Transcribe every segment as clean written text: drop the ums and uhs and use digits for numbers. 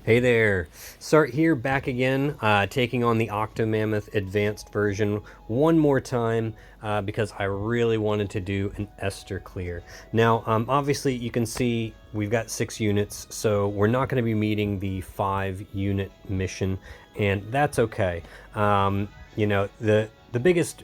Hey there, Sart here, back again, taking on the Octomammoth advanced version one more time because I really wanted to do an Esther clear. Now, obviously you can see we've got 6 units, so we're not going to be meeting the 5-unit mission, and that's okay. You know, the biggest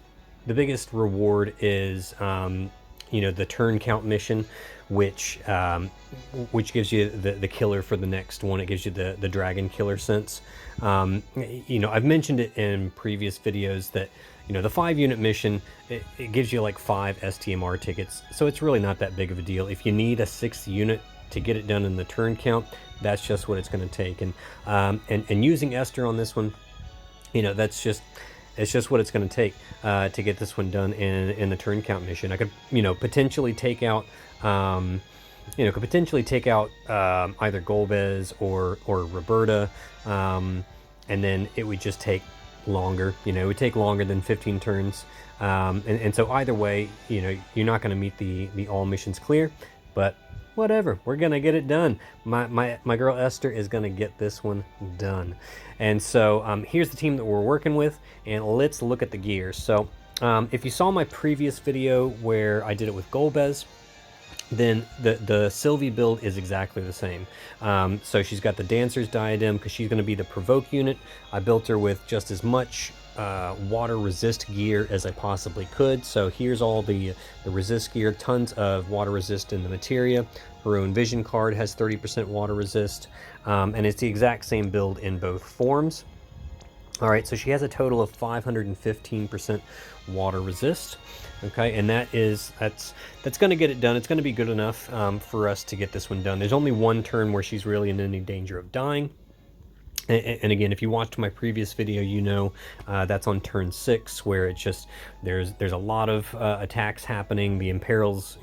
reward is the turn count mission, which gives you the killer for the next one. It gives you the dragon killer sense. I've mentioned it in previous videos that the 5-unit mission, it gives you like 5 STMR tickets, so it's really not that big of a deal. If you need a 6th unit to get it done in the turn count, that's just what it's going to take. And using Esther on this one, it's just what it's going to take to get this one done in the turn count mission. I could, potentially take out, either Golbez or Roberta, and then it would just take longer. It would take longer than 15 turns, and so either way, you're not going to meet the all missions clear, but whatever, we're gonna get it done. My girl Esther is gonna get this one done. And so here's the team that we're working with, and let's look at the gear. So if you saw my previous video where I did it with Golbez, then the Sylvie build is exactly the same. So she's got the Dancer's Diadem because she's going to be the provoke unit. I built her with just as much water resist gear as I possibly could. So here's all the resist gear, tons of water resist in the materia. Her own vision card has 30% water resist, and it's the exact same build in both forms. All right, so she has a total of 515% water resist. Okay, and that's going to get it done. It's going to be good enough for us to get this one done. There's only one turn where she's really in any danger of dying. And again, if you watched my previous video, that's on turn 6, where it's just there's a lot of attacks happening. The imperils,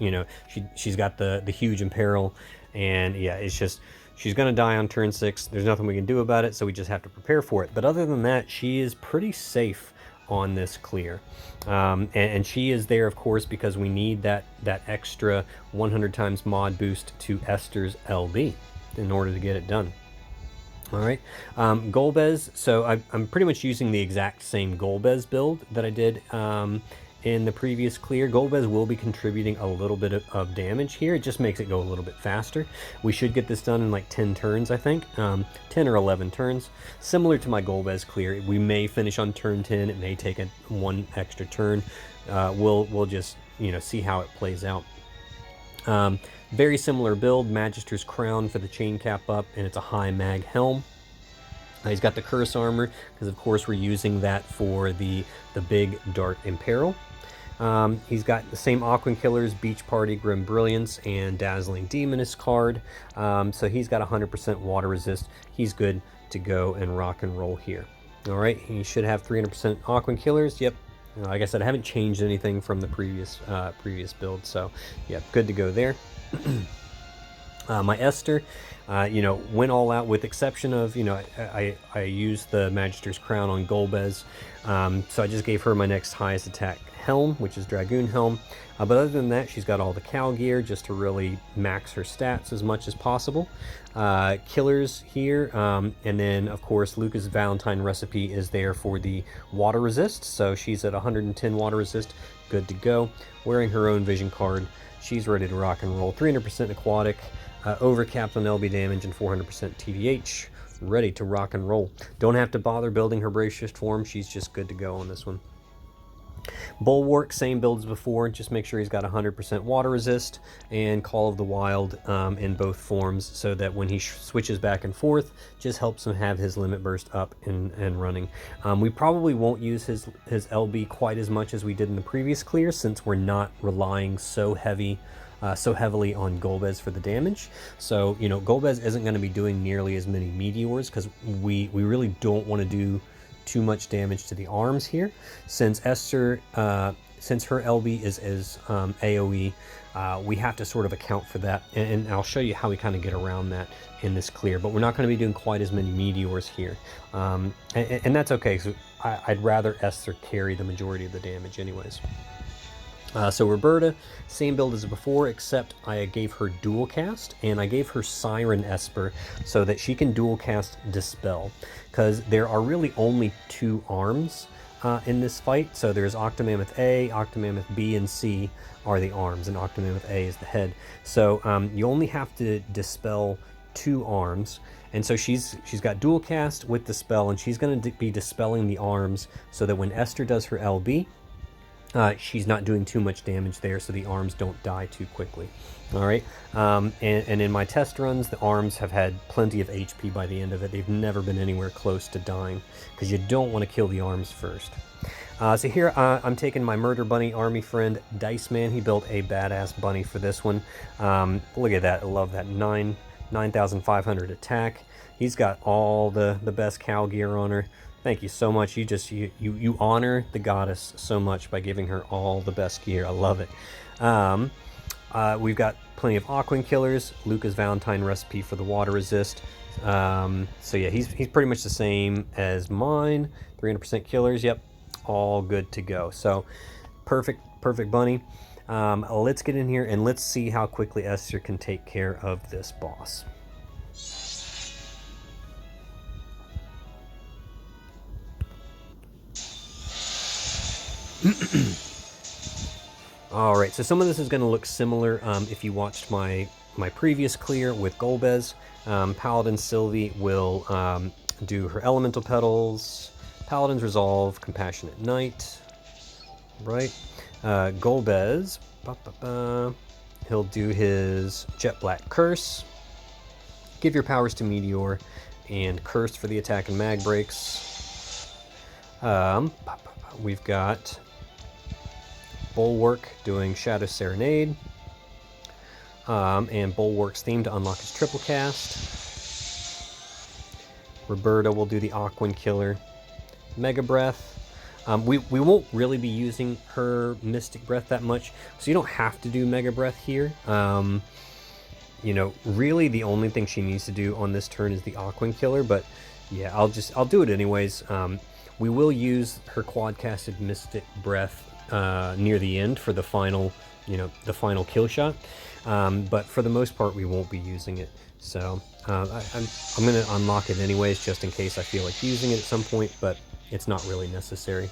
she's got the huge imperil, and yeah, it's just she's gonna die on turn 6. There's nothing we can do about it, so we just have to prepare for it. But other than that, she is pretty safe on this clear, and she is there, of course, because we need that extra 100 times mod boost to Esther's LB in order to get it done. All right, Golbez, so I'm pretty much using the exact same Golbez build that I did in the previous clear. Golbez will be contributing a little bit of damage here. It just makes it go a little bit faster. We should get this done in like 10 turns, I think, 10 or 11 turns. Similar to my Golbez clear, we may finish on turn 10. It may take one extra turn. We'll just see how it plays out. Very similar build, Magister's Crown for the chain cap up, and it's a high mag helm. He's got the curse armor because of course we're using that for the big dart imperil. He's got the same Aquan Killers, Beach Party, Grim Brilliance, and Dazzling Demoness card. So he's got 100% water resist. He's good to go and rock and roll here. All right, he should have 300% Aquan Killers. Yep. Like I said, I haven't changed anything from the previous build, so yeah, good to go there. My Esther, went all out, with exception of, I used the Magister's Crown on Golbez, so I just gave her my next highest attack helm, which is Dragoon Helm. But other than that, she's got all the cow gear just to really max her stats as much as possible. Killers here, and then of course Lucas Valentine recipe is there for the water resist, so she's at 110 water resist, good to go. Wearing her own vision card, she's ready to rock and roll. 300% aquatic, overcapped on LB damage, and 400% TDH, ready to rock and roll. Don't have to bother building her Brave Shift form, she's just good to go on this one. Bulwark, same build as before, just make sure he's got 100% water resist, and Call of the Wild in both forms, so that when he switches back and forth, just helps him have his limit burst up and running. We probably won't use his LB quite as much as we did in the previous clear, since we're not relying so heavily on Golbez for the damage. So Golbez isn't going to be doing nearly as many meteors, because we really don't want to do too much damage to the arms here, since Esther, since her LB is AoE, we have to sort of account for that, and I'll show you how we kind of get around that in this clear. But we're not going to be doing quite as many meteors here, and that's okay, because I'd rather Esther carry the majority of the damage anyways. So Roberta, same build as before, except I gave her dual cast, and I gave her Siren Esper so that she can dual cast Dispel, because there are really only 2 arms in this fight. So there's Octomammoth A, Octomammoth B, and C are the arms, and Octomammoth A is the head. So you only have to dispel 2 arms, and so she's got dual cast with Dispel, and she's going to be dispelling the arms so that when Esther does her LB, she's not doing too much damage there, so the arms don't die too quickly. All right, and in my test runs, the arms have had plenty of HP by the end of it. They've never been anywhere close to dying, because you don't want to kill the arms first. So here I'm taking my Murder Bunny army friend, Dice Man. He built a badass bunny for this one. Look at that, I love that, 9,500 attack. He's got all the best cow gear on her. Thank you so much. You honor the goddess so much by giving her all the best gear. I love it. We've got plenty of Aquan killers. Luca's Valentine recipe for the water resist. So yeah, he's pretty much the same as mine. 300% killers. Yep, all good to go. So perfect bunny. Let's get in here and let's see how quickly Esther can take care of this boss. All right, so some of this is going to look similar if you watched my previous clear with Golbez. Paladin Sylvie will do her Elemental Petals, Paladin's Resolve, Compassionate Knight, right? Golbez, he'll do his Jet Black Curse, give your powers to Meteor, and Curse for the attack and mag breaks. We've got Bulwark doing Shadow Serenade, and Bulwark's theme to unlock his triple cast. Roberta will do the Aquan Killer. Mega Breath. We won't really be using her Mystic Breath that much, so you don't have to do Mega Breath here. You know, really the only thing she needs to do on this turn is the Aquan Killer, but yeah, I'll do it anyways. We will use her quad-casted Mystic Breath near the end for the final, the final kill shot. But for the most part, we won't be using it. So I'm going to unlock it anyways, just in case I feel like using it at some point, but it's not really necessary.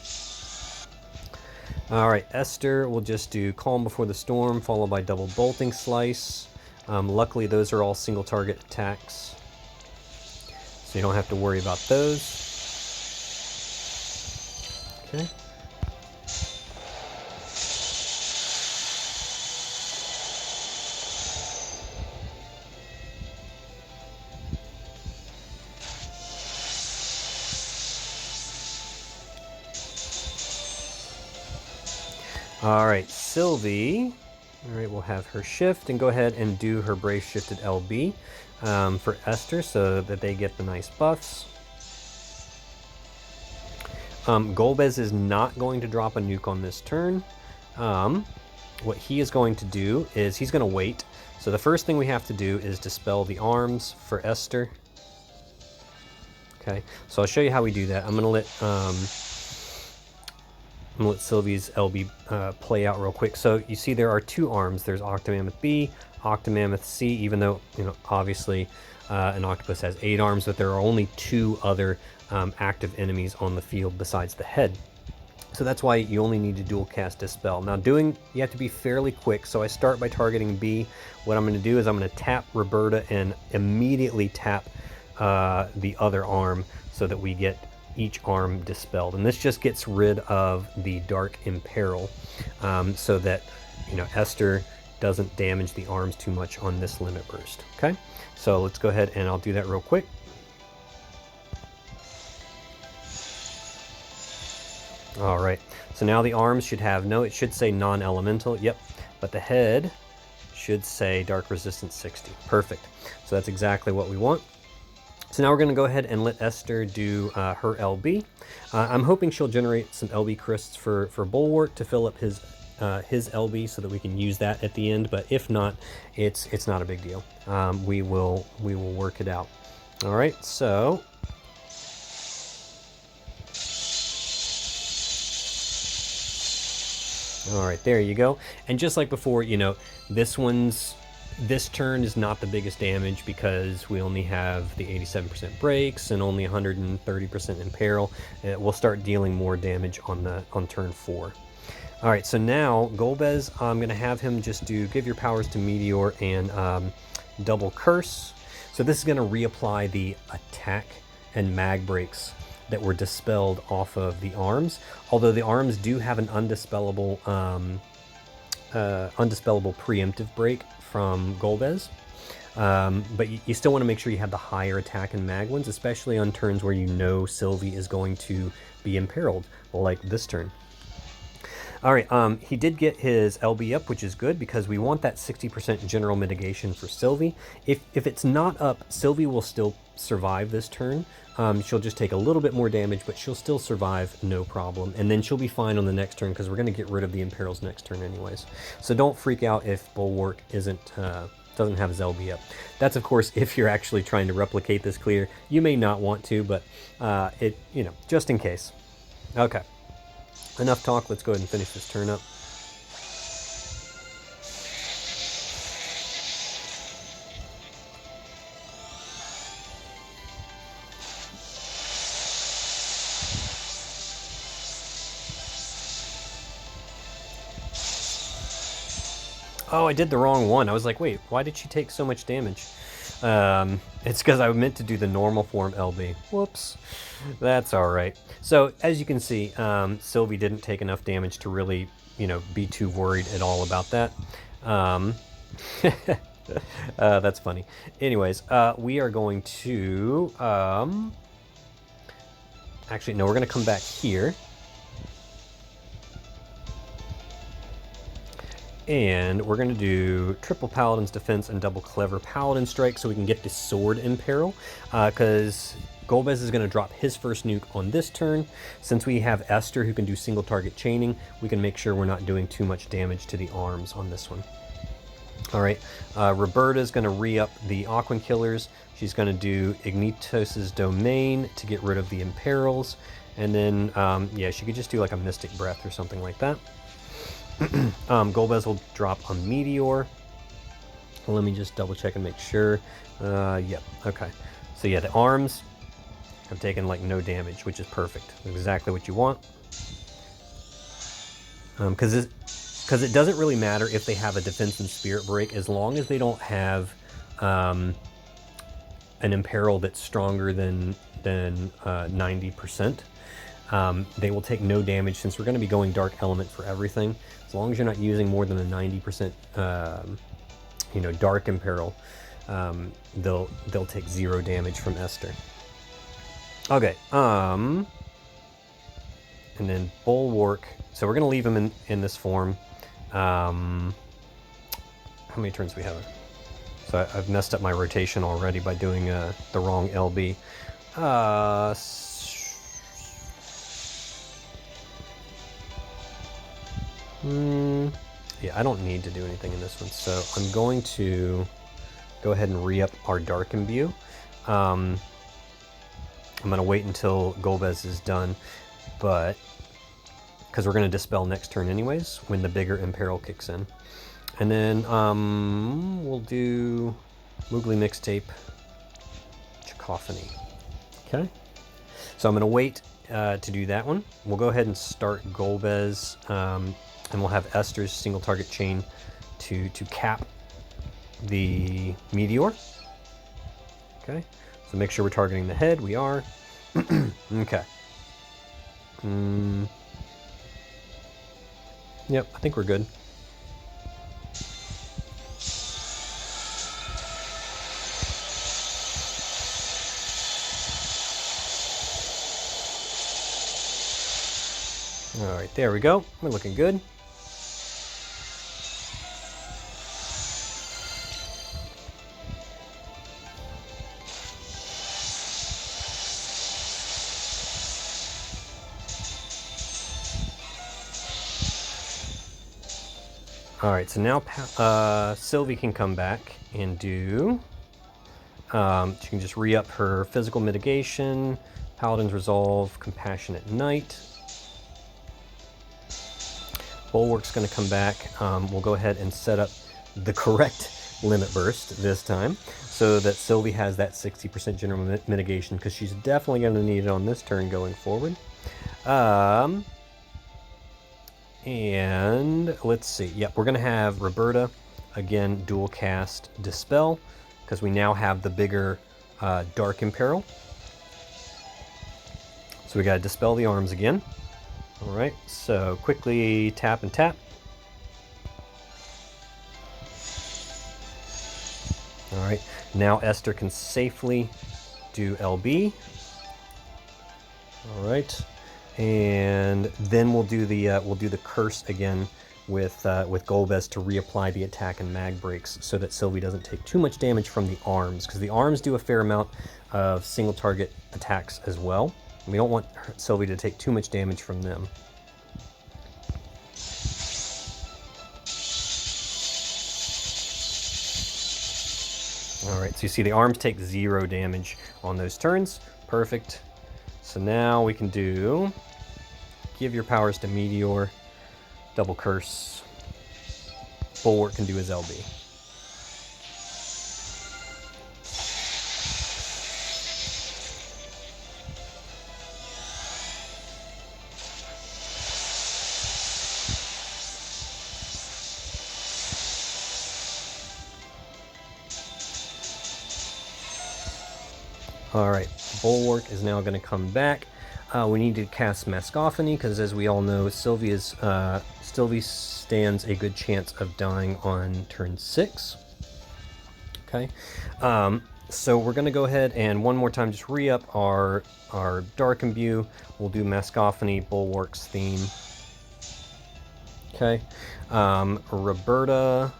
All right, Esther will just do Calm Before the Storm, followed by double Bolting Slice. Luckily, those are all single target attacks, so you don't have to worry about those. Okay. All right, Sylvie. All right, we'll have her shift and go ahead and do her Brave Shifted LB for Esther so that they get the nice buffs. Golbez is not going to drop a nuke on this turn. What he is going to do is he's going to wait. So the first thing we have to do is dispel the arms for Esther. Okay, so I'll show you how we do that. I'm going to let Sylvie's LB play out real quick. So you see there are 2 arms. There's Octomammoth B, Octomammoth C, even though, obviously an octopus has 8 arms, but there are only 2 other active enemies on the field besides the head. So that's why you only need to dual cast Dispel. Now you have to be fairly quick, so I start by targeting B. What I'm going to do is I'm going to tap Roberta and immediately tap the other arm so that we get each arm dispelled, and this just gets rid of the Dark Imperil, so that Esther doesn't damage the arms too much on this limit burst. Okay, so let's go ahead and I'll do that real quick. All right, so now the arms should have it should say non-elemental, yep, but the head should say Dark Resistance 60. Perfect. So that's exactly what we want. So now we're going to go ahead and let Esther do her LB. I'm hoping she'll generate some LB crysts for Bulwark to fill up his LB so that we can use that at the end. But if not, it's not a big deal. We will work it out. All right. So All right, there you go. And just like before, you know, this turn is not the biggest damage because we only have the 87% brakes and only 130% imperil. We'll start dealing more damage on turn 4. All right, so now Golbez, I'm going to have him just give your powers to Meteor and double curse. So this is going to reapply the attack and mag brakes that were dispelled off of the arms, although the arms do have an undispellable preemptive break from Golbez. But you still want to make sure you have the higher attack and mag ones, especially on turns where you know Sylvie is going to be imperiled, like this turn. All right, he did get his LB up, which is good because we want that 60% general mitigation for Sylvie. If it's not up, Sylvie will still survive this turn. She'll just take a little bit more damage, but she'll still survive, no problem. And then she'll be fine on the next turn because we're going to get rid of the imperils next turn anyways. So don't freak out if Bulwark doesn't have his LB up. That's, of course, if you're actually trying to replicate this clear. You may not want to, but just in case. Okay. Enough talk, let's go ahead and finish this turn up. Oh, I did the wrong one. I was like, wait, why did she take so much damage? It's because I meant to do the normal form LB. Whoops. That's all right. So as you can see, Sylvie didn't take enough damage to really, be too worried at all about that. That's funny. Anyways, we are going to... actually, no, we're going to come back here. And we're going to do triple Paladin's Defense and double Clever Paladin Strike so we can get the Sword Imperil, because Golbez is going to drop his first nuke on this turn. Since we have Esther who can do single target chaining, we can make sure we're not doing too much damage to the arms on this one. All right, Roberta is going to re-up the Aquan Killers. She's going to do Ignitos' Domain to get rid of the Imperils. And then, yeah, she could just do like a Mystic Breath or something like that. Golbez will drop a Meteor. Let me just double check and make sure. Yep, okay. So yeah, the arms have taken like no damage, which is perfect. Exactly what you want. Because it doesn't really matter if they have a defense and spirit break, as long as they don't have an imperil that's stronger than 90%. They will take no damage since we're going to be going Dark Element for everything. As long as you're not using more than a 90%, Dark Imperil, they'll take 0 damage from Esther. Okay, and then Bulwark. So we're going to leave him in this form. How many turns do we have? So I've messed up my rotation already by doing the wrong LB. Yeah, I don't need to do anything in this one, so I'm going to go ahead and re-up our Dark Imbue. I'm going to wait until Golbez is done, but because we're going to dispel next turn anyways when the bigger Imperil kicks in. And then we'll do Moogly Mixtape Cacophony. Okay, so I'm going to wait to do that one. We'll go ahead and start Golbez, and we'll have Esther's single target chain to cap the Meteor. Okay, so make sure we're targeting the head. We are. Okay. Yep, I think we're good. All right, there we go. We're looking good. All right, so now Sylvie can come back and do, she can just re-up her physical mitigation, Paladin's Resolve, Compassionate Knight. Bulwark's going to come back. We'll go ahead and set up the correct limit burst this time so that Sylvie has that 60% general mitigation, because she's definitely going to need it on this turn going forward. And let's see. Yep, we're going to have Roberta again dual cast Dispel, because we now have the bigger Dark Imperil. So we got to dispel the arms again. All right, so quickly tap and tap. All right, now Esther can safely do LB. All right, and then we'll do the curse again with Golbez to reapply the attack and mag breaks so that Sylvie doesn't take too much damage from the arms, because the arms do a fair amount of single target attacks as well. We don't want Sylvie to take too much damage from them. Alright, so you see the arms take 0 damage on those turns. Perfect. So now we can do give your powers to Meteor, double curse. Bulwark can do his LB. Alright, Bulwark is now going to come back. We need to cast Mascophony, because as we all know, Sylvie stands a good chance of dying on turn 6. Okay, so we're going to go ahead and one more time just re-up our Dark Imbue. We'll do Mascophony, Bulwark's theme. Okay, Roberta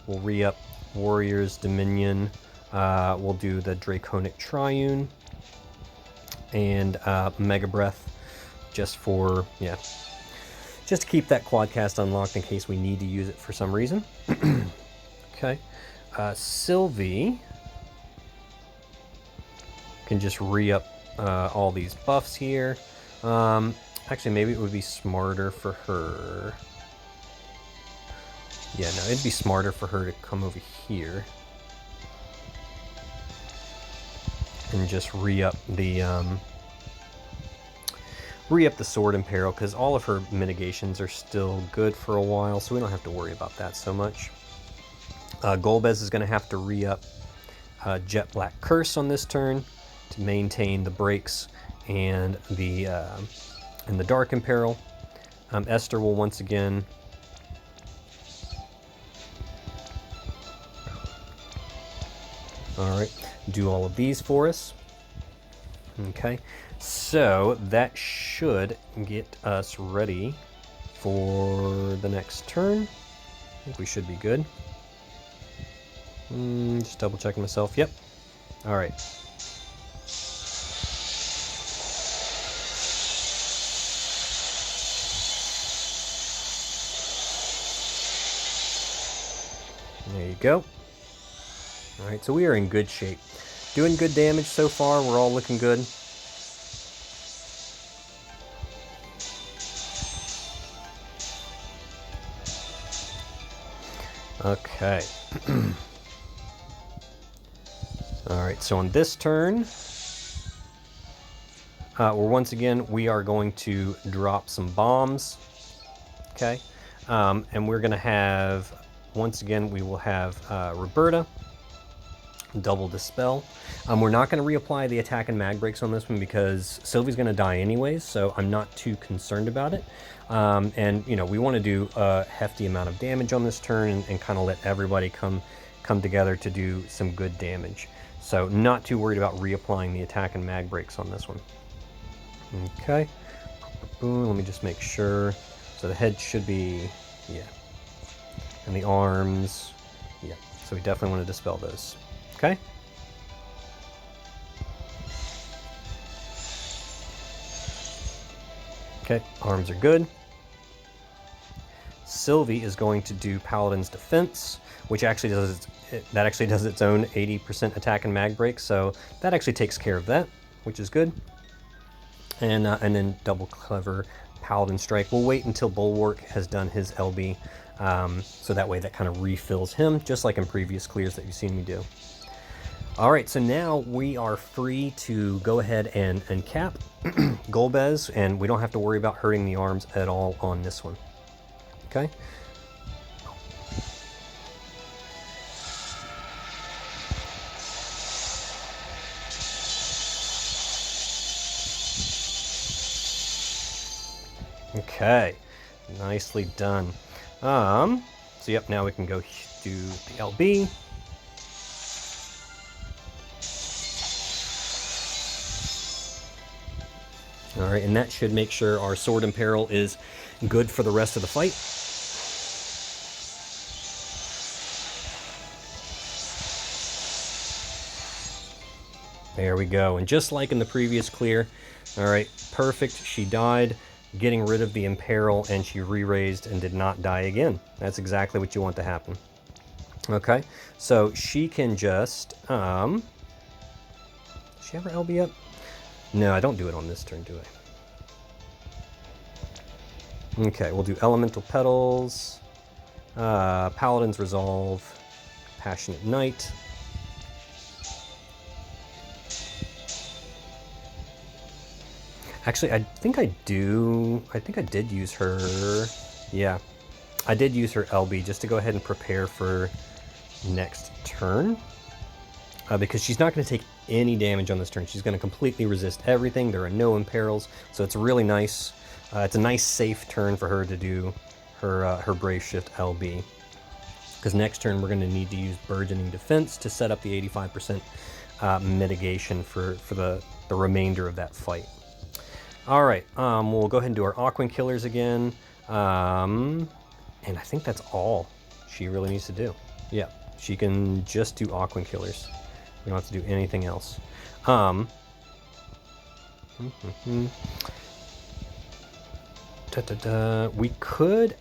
will re-up Warrior's Dominion. We'll do the Draconic Triune and Mega Breath, just for, yeah, just to keep that quadcast unlocked in case we need to use it for some reason. Okay, Sylvie can just re-up all these buffs here. Actually, maybe it would be smarter for her. Yeah, no, it'd be smarter for her to come over here and just re-up the Sword Imperil, because all of her mitigations are still good for a while, so we don't have to worry about that so much. Golbez is going to have to re-up Jet Black Curse on this turn to maintain the breaks and the Dark Imperil. Esther will once again do all of these for us. Okay, so that should get us ready for the next turn. I think we should be good. Just double checking myself. Yep. All right. There you go. All right, so we are in good shape. Doing good damage so far. We're all looking good. Okay. All right, so on this turn, once again, we are going to drop some bombs. Okay. And we're going to have, once again, we will have Roberta double Dispel. We're not going to reapply the attack and mag breaks on this one because Sylvie's going to die anyways, so I'm not too concerned about it. And you know, we want to do a hefty amount of damage on this turn and kind of let everybody come together to do some good damage. So not too worried about reapplying the attack and mag breaks on this one. Okay. Boom. Let me just make sure. So the head should be, yeah. And the arms, yeah. So we definitely want to dispel those. Okay. Okay, arms are good. Sylvie is going to do Paladin's Defense, which actually does its own 80% attack and mag break, so that actually takes care of that, which is good. And then double clever Paladin Strike. We'll wait until Bulwark has done his LB, so that way that kind of refills him, just like in previous clears that you've seen me do. All right, so now we are free to go ahead and cap Golbez, and we don't have to worry about hurting the arms at all on this one. Okay. Okay, nicely done. So yep, now we can go do the LB. All right, and that should make sure our Sword in Peril is good for the rest of the fight. There we go, and just like in the previous clear, all right, perfect, she died, getting rid of the Imperil, and she re-raised and did not die again. That's exactly what you want to happen. Okay, so she can just, does she have her LB up? No, I don't do it on this turn, do I? Okay, we'll do Elemental Petals, Paladin's Resolve, Passionate Night. Actually, I think I did use her, yeah. I did use her LB just to go ahead and prepare for next turn. Because she's not going to take any damage on this turn. She's going to completely resist everything. There are no imperils, so it's really nice. It's a nice, safe turn for her to do her Brave Shift LB. Because next turn we're going to need to use Burgeoning Defense to set up the 85% mitigation for the remainder of that fight. All right, we'll go ahead and do our Aquan Killers again. And I think that's all she really needs to do. Yeah, she can just do Aquan Killers. We don't have to do anything else. We could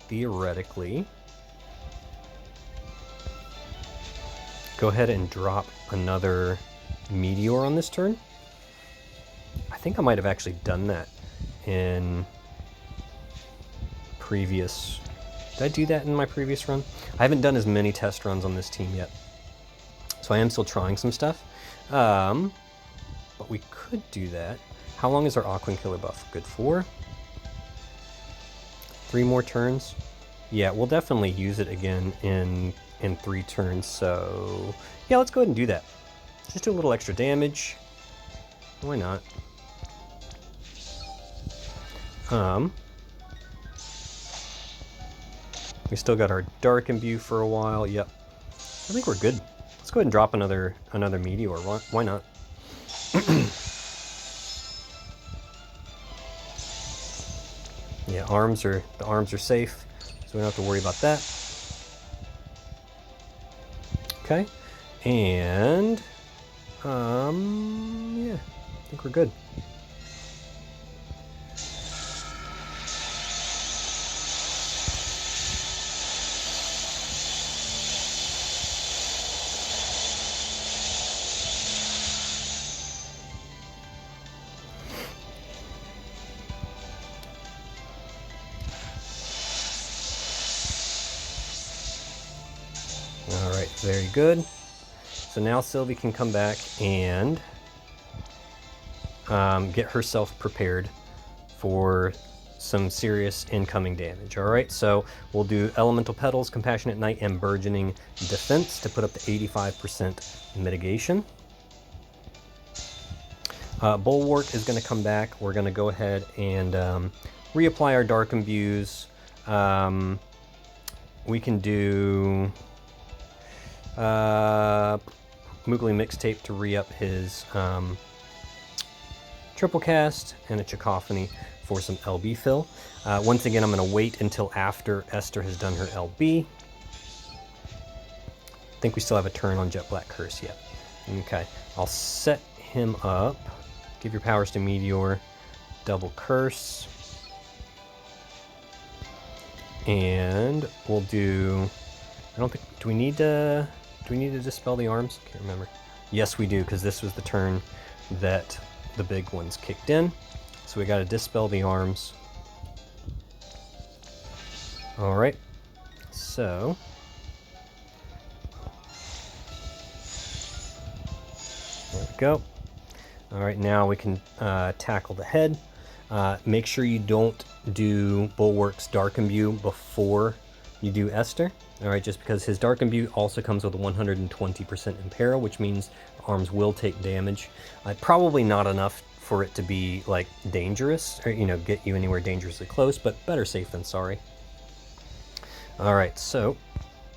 theoretically go ahead and drop another Meteor on this turn. I think I might have actually done that in previous... Did I do that in my previous run? I haven't done as many test runs on this team yet, so I am still trying some stuff. But we could do that. How long is our Aquan Killer buff? Good for 3 more turns? Yeah, we'll definitely use it again in 3 turns, so... Yeah, let's go ahead and do that. Just do a little extra damage. Why not? We still got our Dark Imbue for a while. Yep. I think we're good. Let's go ahead and drop another Meteor. Why not? Yeah, the arms are safe, so we don't have to worry about that. Okay. And yeah, I think we're good. Alright, very good. So now Sylvie can come back and get herself prepared for some serious incoming damage. Alright, so we'll do Elemental Petals, Compassionate Night, and Burgeoning Defense to put up the 85% mitigation. Bulwark is going to come back. We're going to go ahead and reapply our Dark Imbues. We can do... Moogly Mixtape to re-up his triple cast, and a Cacophony for some LB fill. Once again, I'm going to wait until after Esther has done her LB. I think we still have a turn on Jet Black Curse yet. Okay, I'll set him up. Give your powers to Meteor, double Curse. And we'll do... I don't think... Do we need to dispel the arms? Can't remember. Yes, we do, because this was the turn that the big ones kicked in. So we got to dispel the arms. All right, so there we go. All right, now we can tackle the head. Make sure you don't do Bulwark's Dark Imbue before you do Esther. All right, just because his Dark Imbue also comes with a 120% Imperil, which means the arms will take damage. Probably not enough for it to be like dangerous, or get you anywhere dangerously close, but better safe than sorry. All right, so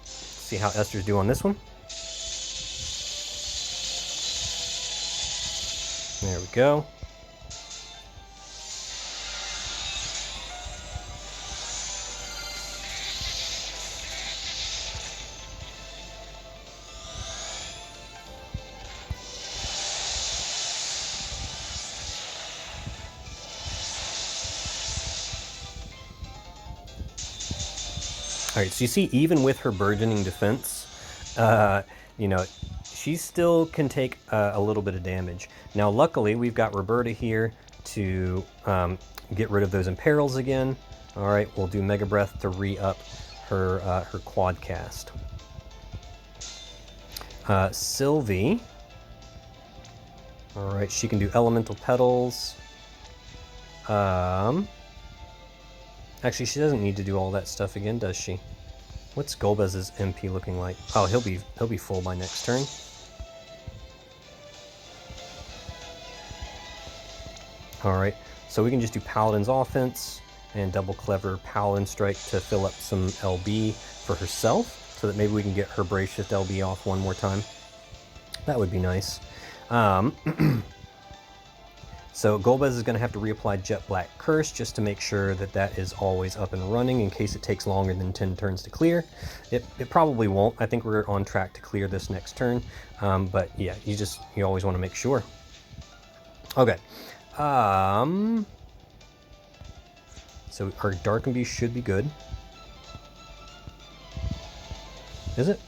see how Esther's do on this one. There we go. All right, so you see, even with her burgeoning defense, she still can take a little bit of damage. Now, luckily, we've got Roberta here to get rid of those imperils again. All right, we'll do Mega Breath to re-up her quad cast. Sylvie. All right, she can do Elemental Petals. Actually, she doesn't need to do all that stuff again, does she? What's Golbez's MP looking like? Oh, he'll be full by next turn. All right, so we can just do Paladin's Offense and double Clever Paladin Strike to fill up some LB for herself, so that maybe we can get her Brave Shift LB off one more time. That would be nice. So Golbez is going to have to reapply Jet Black Curse just to make sure that that is always up and running in case it takes longer than 10 turns to clear. It probably won't. I think we're on track to clear this next turn. But yeah, you always want to make sure. Okay. So our Dark Imbue should be good. Is it?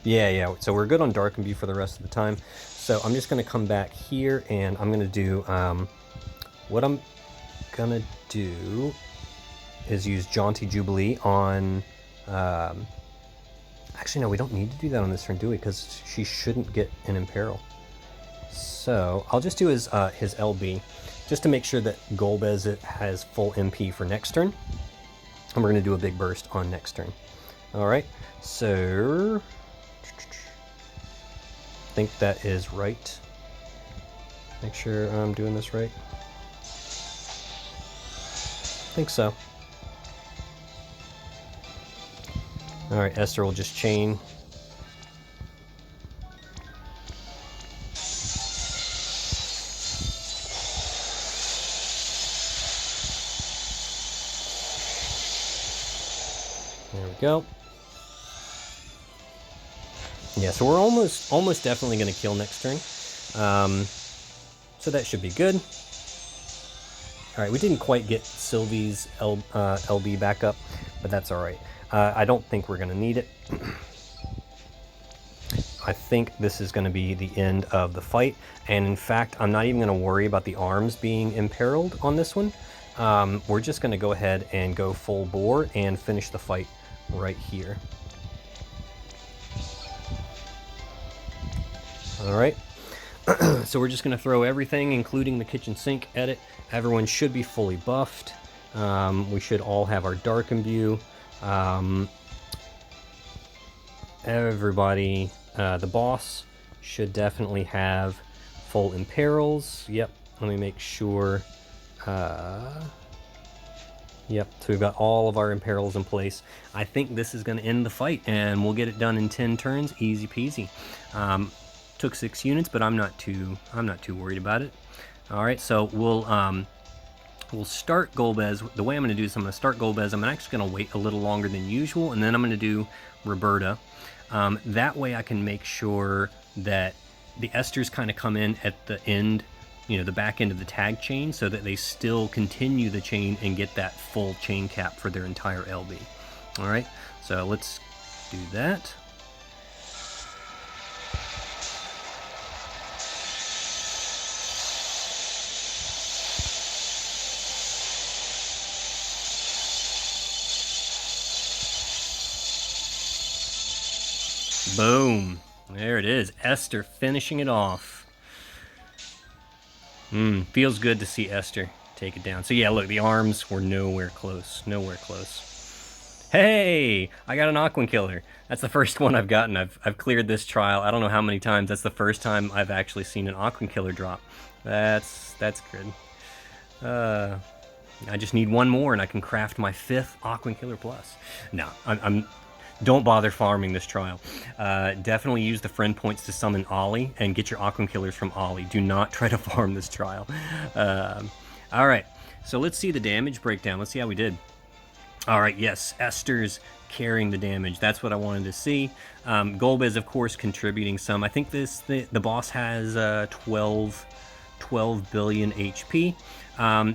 Yeah. So we're good on Dark Imbue for the rest of the time. So I'm just going to come back here and I'm going to do, what I'm going to do is use Jaunty Jubilee on, actually no, we don't need to do that on this turn, do we? Because she shouldn't get an Imperil. So I'll just do his LB, just to make sure that Golbez has full MP for next turn. And we're going to do a big burst on next turn. All right, so I think that is right. Make sure I'm doing this right. I think so. All right, Esther will just chain. There we go. Yeah, so we're almost definitely going to kill next turn. So that should be good. All right, we didn't quite get Sylvie's LB back up, but that's all right. I don't think we're going to need it. I think this is going to be the end of the fight. And in fact, I'm not even going to worry about the arms being imperiled on this one. We're just going to go ahead and go full bore and finish the fight right here. All right, so we're just going to throw everything, including the kitchen sink, at it. Everyone should be fully buffed. We should all have our Dark Imbue. Everybody, the boss should definitely have full imperils. Yep, let me make sure. Yep, so we've got all of our imperils in place. I think this is going to end the fight, and we'll get it done in 10 turns, easy peasy. Took 6 units, but I'm not too worried about it. All right, so we'll start Golbez. The way I'm going to do this, I'm going to start Golbez. I'm actually going to wait a little longer than usual, and then I'm going to do Roberta. That way I can make sure that the Esters kind of come in at the end, the back end of the tag chain, so that they still continue the chain and get that full chain cap for their entire LB. All right, so let's do that. Boom. There it is. Esther finishing it off. Feels good to see Esther take it down. So yeah, look, the arms were nowhere close. Nowhere close. Hey, I got an Aquan Killer. That's the first one I've gotten. I've cleared this trial. I don't know how many times. That's the first time I've actually seen an Aquan Killer drop. That's good. I just need one more and I can craft my 5th Aquan Killer Plus. No, don't bother farming this trial. Definitely use the friend points to summon Ollie and get your Aquan Killers from Ollie. Do not try to farm this trial. All right, so let's see the damage breakdown. Let's see how we did. All right, yes, Esther's carrying the damage. That's what I wanted to see. Golbez, of course, contributing some. I think the boss has 12 billion HP.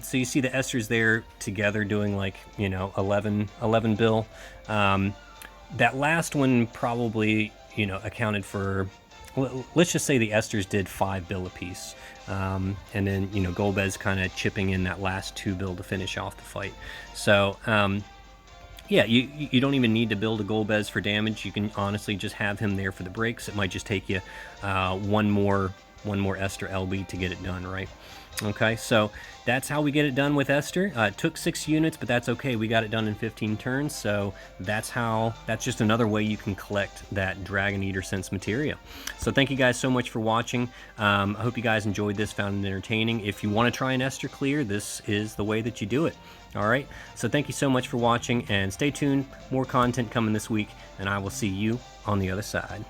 So you see the Esters there together doing like, 11 bill. That last one probably, accounted for, let's just say the Esters did 5 bill apiece. And then, Golbez kind of chipping in that last 2 bill to finish off the fight. So, yeah, you don't even need to build a Golbez for damage. You can honestly just have him there for the breaks. It might just take you one more Esther LB to get it done, right? Okay, so that's how we get it done with Esther. It took 6 units, but that's okay. We got it done in 15 turns, so that's just another way you can collect that Dragon Eater Sense materia. So thank you guys so much for watching. I hope you guys enjoyed this, found it entertaining. If you want to try an Esther clear, this is the way that you do it. All right, so thank you so much for watching, and stay tuned. More content coming this week, and I will see you on the other side.